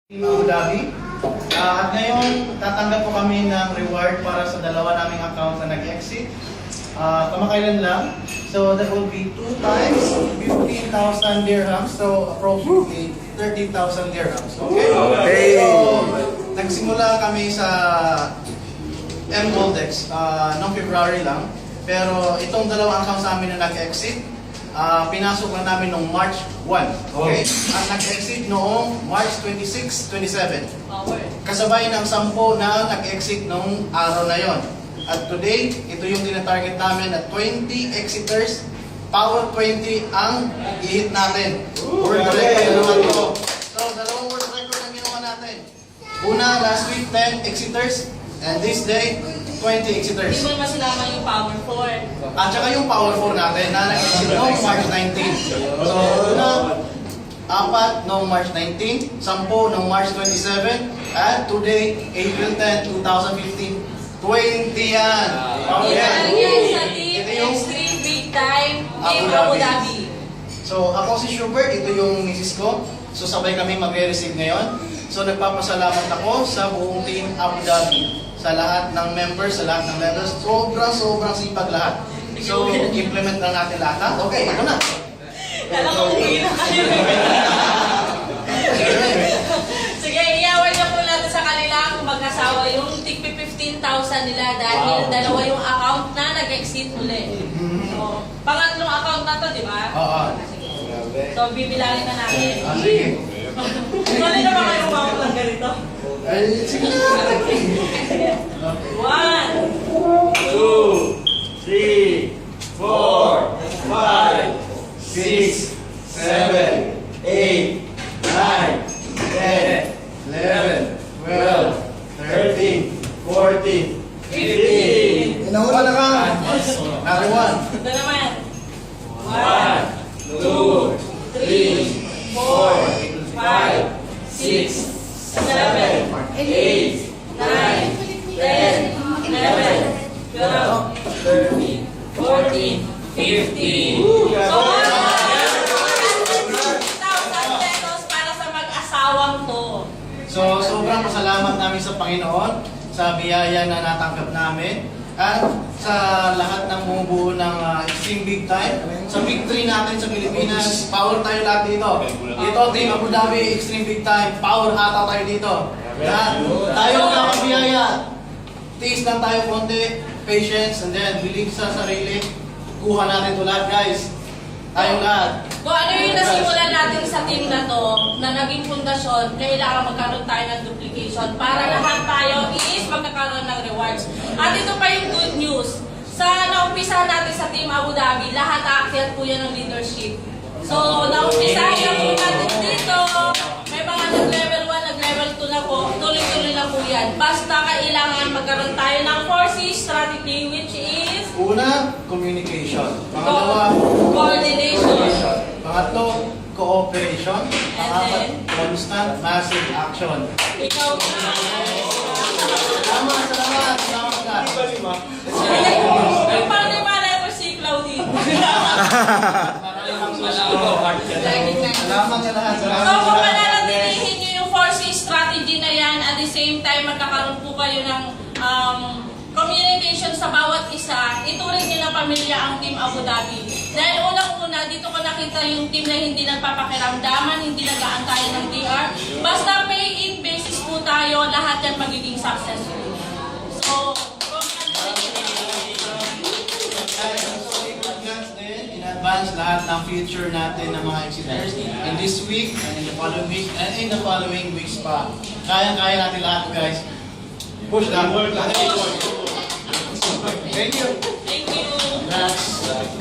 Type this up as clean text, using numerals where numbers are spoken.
Abu Dhabi. At ngayon, tatanggap po kami ng reward para sa dalawa naming account na nag-exit. Kamakailan lang. So that will be 2 times 15,000 dirhams. So approximately 30,000 dirhams. Okay? So, nagsimula kami sa M-Goldex noong February lang. Pero itong dalawang account sa amin na nag-exit, pinasok na namin noong March 1. Okay? At nag-exit noong March 26, 27. Kasabay ng 10 na nag-exit noong araw na yon. At today, ito yung tinatarget namin na 20 exiters, power 20 ang i-hit natin. World record naman ito. So, dalawang world record ang ginawa natin. Una, last week, 10 exiters. And this day, 20 exiters. Hindi mo naman sinama yung power 4. At saka yung power 4 natin na nag-exit noong March 19. So, una, 4 noong March 19, 10 noong March 27, at today, April 10, 2015, 20 yan! Sa Team Extreme Big Time, Team Abu Dhabi. So, ako si Schubert, ito yung misis ko. So, sabay kami mag-receive ngayon. So, nagpapasalamat ako sa buong Team Abu Dhabi. Sa lahat ng members, sa lahat ng members, sobrang sipag lahat. So, implement lang natin lahat. Ha? Okay, ito na. Kala ko hindi na kayo. Sige, iyawan niyo po natin sa kanila kung mag-asawa yung tig 15,000 nila dahil dalawa yung account na nag-exit uli. So, pangatlong account na to, di ba? Oo. So, bibilangin na natin. Sige. Tuloy na ba kayo umawag lang ganito? Ay, sige na. 1, 2, 3, 4, 5, 6, 7, 8, 9, 10, 11, 12, 13, 14, 15. Inauna na ka. Number 1. ito naman. 1, 2, 3, 4, 5, 6, 7, 8, 9, 10, 11, 12, 13, 14, 15. So, 1,000 pesos para sa mag-asawang to. So, sobrang pasalamat namin sa Panginoon sa biyaya na natanggap namin at sa lahat ng bumubuo ng Extreme Big Time. Sa Big 3 natin sa Pilipinas, power tayo lahat dito. Dito, Team Abu Dhabi, Extreme Big Time, power ata tayo dito. Lahat. Tayo nakakabiyaya. Tiis lang tayo konti, patience, and then believe sa sarili. Kuha natin ito lahat, guys. Tayong lahat. Kung ano yung nasimulan natin sa team na to, na naging pundasyon, kailangan magkaroon tayo ng duplication para lahat tayo is magkakaroon ng rewards. At ito pa yung good news. Sa naumpisa natin sa Team Abu Dhabi, lahat aakyat po yan ng leadership. So, naumpisahan na po natin dito. May mga nag-level 1, nag-level 2 na po. Tuloy-tuloy na po yan. Basta kailangan magkaroon tayo ng 4C strategy, which is Una, communication. Pangalawa, coordination. Pangatlo, cooperation. And Pangapat, constant massive action. Ikaw na. Salamat ka. Yung pang lima letter C, Claudine. Salamat ka lahat. So kung mananatilihin nyo yung 4C strategy na yan, at the same time magkakaroon po kayo ng communication sa bawat isa, ituring nyo na pamilya ang Team Abu Dhabi. Dahil unang-una, dito ko nakita yung team na hindi nagpapakiramdaman, hindi nag-aantayan ng DR. Basta pay-in basis po tayo, lahat yan magiging successful. So, In advance lahat ng future natin ng mga exhibitors in this week and in the following week and in the following weeks pa. Kaya natin lahat, guys. Push that. Thank you. thank you. Next.